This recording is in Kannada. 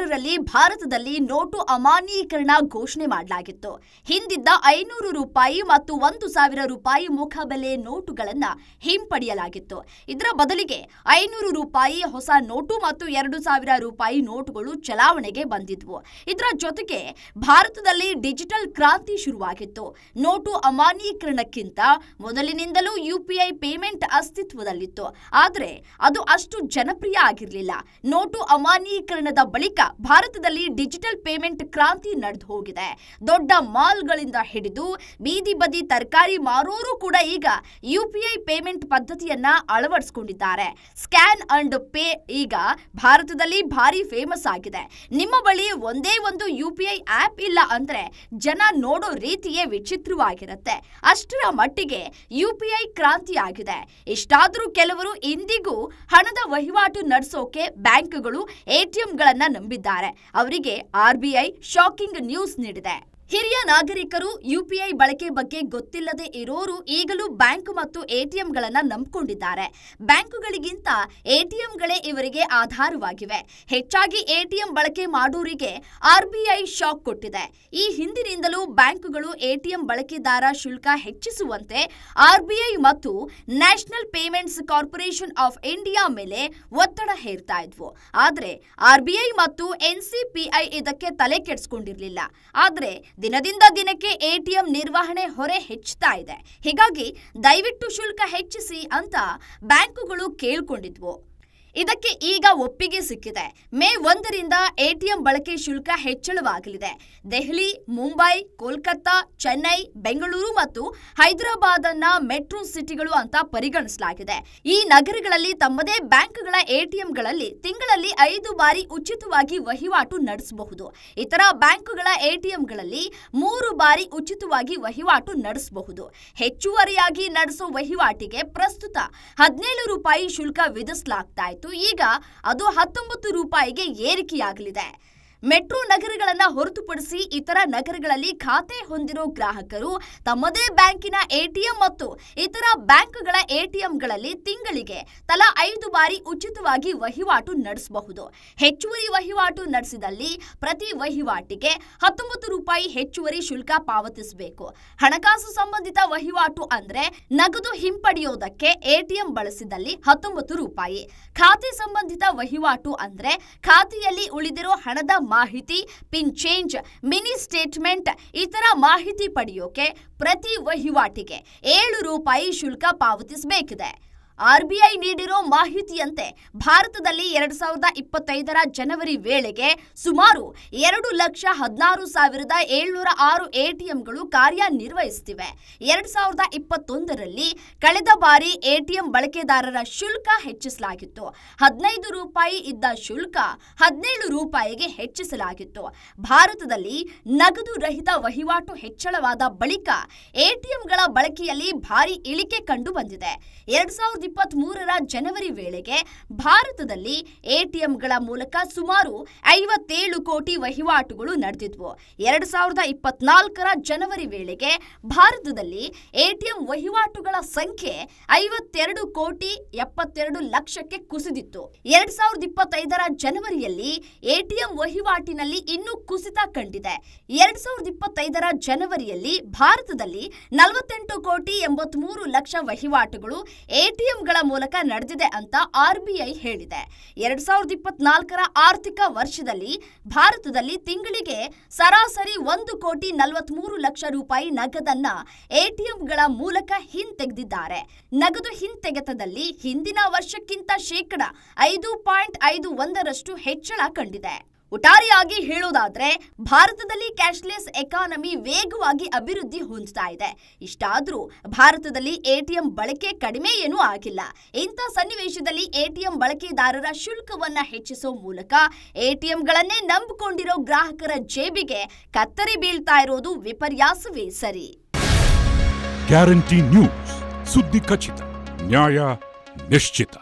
2016ರಲ್ಲಿ ಭಾರತದಲ್ಲಿ ನೋಟು ಅಮಾನ್ಯೀಕರಣ ಘೋಷಣೆ ಮಾಡಲಾಗಿತ್ತು. ಹಿಂದಿದ್ದ 500 ರೂಪಾಯಿ ಮತ್ತು 1,000 ರೂಪಾಯಿ ಮುಖಬೆಲೆ ನೋಟುಗಳನ್ನು ಹಿಂಪಡೆಯಲಾಗಿತ್ತು. ಇದರ ಬದಲಿಗೆ 500 ರೂಪಾಯಿ ಹೊಸ ನೋಟು ಮತ್ತು 2,000 ರೂಪಾಯಿ ನೋಟುಗಳು ಚಲಾವಣೆಗೆ ಬಂದಿದ್ವು. ಇದರ ಜೊತೆಗೆ ಭಾರತದಲ್ಲಿ ಡಿಜಿಟಲ್ ಕ್ರಾಂತಿ ಶುರುವಾಗಿತ್ತು. ನೋಟು ಅಮಾನ್ಯೀಕರಣಕ್ಕಿಂತ ಮೊದಲಿನಿಂದಲೂ ಯುಪಿಐ ಪೇಮೆಂಟ್ ಅಸ್ತಿತ್ವದಲ್ಲಿತ್ತು. ಆದರೆ ಅದು ಅಷ್ಟು ಜನಪ್ರಿಯ ಆಗಿರಲಿಲ್ಲ. ನೋಟು ಅಮಾನ್ಯೀಕರಣದ ಬಳಿಕ ಭಾರತದಲ್ಲಿ ಡಿಜಿಟಲ್ ಪೇಮೆಂಟ್ ಕ್ರಾಂತಿ ನಡೆದು ಹೋಗಿದೆ. ದೊಡ್ಡ ಮಾಲ್ಗಳಿಂದ ಹಿಡಿದು ಬೀದಿ ಬದಿ ತರಕಾರಿ ಮಾರೋರು ಕೂಡ ಈಗ ಯುಪಿಐ ಪೇಮೆಂಟ್ ಪದ್ಧತಿಯನ್ನ ಅಳವಡಿಸಿಕೊಂಡಿದ್ದಾರೆ. ಸ್ಕ್ಯಾನ್ ಅಂಡ್ ಪೇ ಈಗ ಭಾರತದಲ್ಲಿ ಭಾರಿ ಫೇಮಸ್ ಆಗಿದೆ. ನಿಮ್ಮ ಬಳಿ ಒಂದೇ ಒಂದು ಯುಪಿಐ ಆಪ್ ಇಲ್ಲ ಅಂದ್ರೆ ಜನ ನೋಡೋ ರೀತಿಯೇ ವಿಚಿತ್ರವಾಗಿರುತ್ತೆ. ಅಷ್ಟರ ಮಟ್ಟಿಗೆ ಯುಪಿಐ ಕ್ರಾಂತಿ ಆಗಿದೆ. ಇಷ್ಟಾದರೂ ಕೆಲವರು ಇಂದಿಗೂ ಹಣದ ವಹಿವಾಟು ನಡೆಸೋಕೆ ಬ್ಯಾಂಕ್ಗಳು ಎಟಿಎಂಗಳನ್ನ ನಂಬಿದ್ದಾರೆ. ಅವರಿಗೆ ಆರ್ಬಿಐ ಶಾಕಿಂಗ್ ನ್ಯೂಸ್ ನೀಡಿದೆ. ಹಿರಿಯ ನಾಗರಿಕರು ಯುಪಿಐ ಬಳಕೆ ಬಗ್ಗೆ ಗೊತ್ತಿಲ್ಲದೆ ಇರೋರು ಈಗಲೂ ಬ್ಯಾಂಕ್ ಮತ್ತು ಎಟಿಎಂಗಳನ್ನ ನಂಬಿಕೊಂಡಿದ್ದಾರೆ. ಬ್ಯಾಂಕುಗಳಿಗಿಂತ ಎಟಿಎಂಗಳೇ ಇವರಿಗೆ ಆಧಾರವಾಗಿವೆ. ಹೆಚ್ಚಾಗಿ ಎಟಿಎಂ ಬಳಕೆ ಮಾಡೋರಿಗೆ ಆರ್ಬಿಐ ಶಾಕ್ ಕೊಟ್ಟಿದೆ. ಈ ಹಿಂದಿನಿಂದಲೂ ಬ್ಯಾಂಕುಗಳು ಎಟಿಎಂ ಬಳಕೆದಾರ ಶುಲ್ಕ ಹೆಚ್ಚಿಸುವಂತೆ ಆರ್ಬಿಐ ಮತ್ತು national payments corporation of India ಮೇಲೆ ಒತ್ತಡ ಹೇರ್ತಾ ಇದ್ವು. ಆದರೆ ಆರ್ಬಿಐ ಮತ್ತು ಎನ್ಸಿಪಿಐ ಇದಕ್ಕೆ ತಲೆ ಕೆಡಿಸಿಕೊಂಡಿರಲಿಲ್ಲ. ಆದರೆ ದಿನದಿಂದ ದಿನಕ್ಕೆ ಎಟಿಎಂ ನಿರ್ವಹಣೆ ಹೊರೆ ಹೆಚ್ಚುತ್ತಾ ಇದೆ. ಹೀಗಾಗಿ ದಯವಿಟ್ಟು ಶುಲ್ಕ ಹೆಚ್ಚಿಸಿ ಅಂತ ಬ್ಯಾಂಕುಗಳು ಕೇಳಿಕೊಂಡಿದ್ವು. ಇದಕ್ಕೆ ಈಗ ಒಪ್ಪಿಗೆ ಸಿಕ್ಕಿದೆ. ಮೇ 1ರಿಂದ ಎಟಿಎಂ ಬಳಕೆ ಶುಲ್ಕ ಹೆಚ್ಚಳವಾಗಲಿದೆ. ದೆಹಲಿ, ಮುಂಬೈ, ಕೋಲ್ಕತ್ತಾ, ಚೆನ್ನೈ, ಬೆಂಗಳೂರು ಮತ್ತು ಹೈದರಾಬಾದ್ ಅನ್ನ ಮೆಟ್ರೋ ಸಿಟಿಗಳು ಅಂತ ಪರಿಗಣಿಸಲಾಗಿದೆ. ಈ ನಗರಗಳಲ್ಲಿ ತಮ್ಮದೇ ಬ್ಯಾಂಕ್ಗಳ ಎಟಿಎಂಗಳಲ್ಲಿ ತಿಂಗಳಲ್ಲಿ 5 ಬಾರಿ ಉಚಿತವಾಗಿ ವಹಿವಾಟು ನಡೆಸಬಹುದು. ಇತರ ಬ್ಯಾಂಕುಗಳ ಎಟಿಎಂಗಳಲ್ಲಿ 3 ಬಾರಿ ಉಚಿತವಾಗಿ ವಹಿವಾಟು ನಡೆಸಬಹುದು. ಹೆಚ್ಚುವರಿಯಾಗಿ ನಡೆಸೋ ವಹಿವಾಟಿಗೆ ಪ್ರಸ್ತುತ 17 ರೂಪಾಯಿ ಶುಲ್ಕ ವಿಧಿಸಲಾಗ್ತಾ ಇತ್ತು. ಈಗ ಅದು 19 ರೂಪಾಯಿಗೆ ಏರಿಕೆಯಾಗಲಿದೆ. ಮೆಟ್ರೋ ನಗರಗಳನ್ನು ಹೊರತುಪಡಿಸಿ ಇತರ ನಗರಗಳಲ್ಲಿ ಖಾತೆ ಹೊಂದಿರೋ ಗ್ರಾಹಕರು ತಮ್ಮದೇ ಬ್ಯಾಂಕಿನ ಎಟಿಎಂ ಮತ್ತು ಇತರ ಬ್ಯಾಂಕ್ಗಳ ಎಟಿಎಂಗಳಲ್ಲಿ ತಿಂಗಳಿಗೆ ತಲಾ 5 ಬಾರಿ ಉಚಿತವಾಗಿ ವಹಿವಾಟು ನಡೆಸಬಹುದು. ಹೆಚ್ಚುವರಿ ವಹಿವಾಟು ನಡೆಸಿದಲ್ಲಿ ಪ್ರತಿ ವಹಿವಾಟಿಗೆ 19 ರೂಪಾಯಿ ಹೆಚ್ಚುವರಿ ಶುಲ್ಕ ಪಾವತಿಸಬೇಕು. ಹಣಕಾಸು ಸಂಬಂಧಿತ ವಹಿವಾಟು ಅಂದ್ರೆ ನಗದು ಹಿಂಪಡೆಯೋದಕ್ಕೆ ಎಟಿಎಂ ಬಳಸಿದಲ್ಲಿ 19 ರೂಪಾಯಿ. ಖಾತೆ ಸಂಬಂಧಿತ ವಹಿವಾಟು ಅಂದ್ರೆ ಖಾತೆಯಲ್ಲಿ ಉಳಿದಿರೋ ಹಣದ ಮಾಹಿತಿ, ಪಿನ್ ಚೇಂಜ್, ಮಿನಿ ಸ್ಟೇಟ್ಮೆಂಟ್ ಇತರ ಮಾಹಿತಿ ಪಡೆಯೋಕೆ ಪ್ರತಿ ವಹಿವಾಟಿಗೆ 7 ರೂಪಾಯಿ ಶುಲ್ಕ ಪಾವತಿಸಬೇಕಿದೆ. ಆರ್ಬಿಐ ನೀಡಿರೋ ಮಾಹಿತಿಯಂತೆ ಭಾರತದಲ್ಲಿ 2025ರ ಜನವರಿ ವೇಳೆಗೆ ಸುಮಾರು 2,16,706 ಎಟಿಎಂಗಳು ಕಾರ್ಯನಿರ್ವಹಿಸುತ್ತಿವೆ. 2021ರಲ್ಲಿ ಕಳೆದ ಬಾರಿ ಎಟಿಎಂ ಬಳಕೆದಾರರ ಶುಲ್ಕ ಹೆಚ್ಚಿಸಲಾಗಿತ್ತು. 15 ರೂಪಾಯಿ ಇದ್ದ ಶುಲ್ಕ 17 ರೂಪಾಯಿಗೆ ಹೆಚ್ಚಿಸಲಾಗಿತ್ತು. ಭಾರತದಲ್ಲಿ ನಗದು ರಹಿತ ವಹಿವಾಟು ಹೆಚ್ಚಳವಾದ ಬಳಿಕ ಎಟಿಎಂಗಳ ಬಳಕೆಯಲ್ಲಿ ಭಾರಿ ಇಳಿಕೆ ಕಂಡು ಬಂದಿದೆ. 2023ರ ಜನವರಿ ವೇಳೆಗೆ ಭಾರತದಲ್ಲಿ ಎಟಿಎಂಗಳ ಮೂಲಕ ಸುಮಾರು 57 ಕೋಟಿ ವಹಿವಾಟುಗಳು ನಡೆದಿದ್ವು. 2024ರ ಜನವರಿ ವೇಳೆಗೆ ಭಾರತದಲ್ಲಿ ಎಟಿಎಂ ವಹಿವಾಟುಗಳ ಸಂಖ್ಯೆ 52 ಕೋಟಿ 72 ಲಕ್ಷಕ್ಕೆ ಕುಸಿದಿತ್ತು. 2025ರ ಜನವರಿಯಲ್ಲಿ ಎಟಿಎಂ ವಹಿವಾಟಿನಲ್ಲಿ ಇನ್ನೂ ಕುಸಿತ ಕಂಡಿದೆ. 2025ರ ಜನವರಿಯಲ್ಲಿ ಭಾರತದಲ್ಲಿ 48 ಕೋಟಿ 83 ಲಕ್ಷ ವಹಿವಾಟುಗಳು ಎಟಿಎಂಗಳ ಮೂಲಕ ನಡೆದಿದೆ ಅಂತ ಆರ್ಬಿಐ ಹೇಳಿದೆ. 2024ರ ಆರ್ಥಿಕ ವರ್ಷದಲ್ಲಿ ಭಾರತದಲ್ಲಿ ತಿಂಗಳಿಗೆ ಸರಾಸರಿ 1 ಕೋಟಿ 43 ಲಕ್ಷ ರೂಪಾಯಿ ನಗದನ್ನ ಎಟಿಎಂಗಳ ಮೂಲಕ ಹಿಂತೆಗೆದಿದ್ದಾರೆ. ನಗದು ಹಿಂತೆಗೆತದಲ್ಲಿ ಹಿಂದಿನ ವರ್ಷಕ್ಕಿಂತ 5.51% ಹೆಚ್ಚಳ ಕಂಡಿದೆ. ಒಟ್ಟಾರೆಯಾಗಿ ಹೇಳೋದಾದ್ರೆ ಭಾರತದಲ್ಲಿ ಕ್ಯಾಶ್ಲೆಸ್ ಎಕಾನಮಿ ವೇಗವಾಗಿ ಅಭಿವೃದ್ಧಿ ಹೊಂದುತ್ತಾ ಇದೆ. ಇಷ್ಟಾದ್ರೂ ಭಾರತದಲ್ಲಿ ಎಟಿಎಂ ಬಳಕೆ ಕಡಿಮೆ ಏನೂ ಆಗಿಲ್ಲ. ಇಂಥ ಸನ್ನಿವೇಶದಲ್ಲಿ ಎಟಿಎಂ ಬಳಕೆದಾರರ ಶುಲ್ಕವನ್ನ ಹೆಚ್ಚಿಸೋ ಮೂಲಕ ಎಟಿಎಂಗಳನ್ನೇ ನಂಬಿಕೊಂಡಿರೋ ಗ್ರಾಹಕರ ಜೇಬಿಗೆ ಕತ್ತರಿ ಬೀಳ್ತಾ ಇರೋದು ವಿಪರ್ಯಾಸವೇ ಸರಿ. ಗ್ಯಾರಂಟಿ ನ್ಯೂಸ್, ಸುದ್ದಿ ಖಚಿತ, ನ್ಯಾಯ ನಿಶ್ಚಿತ.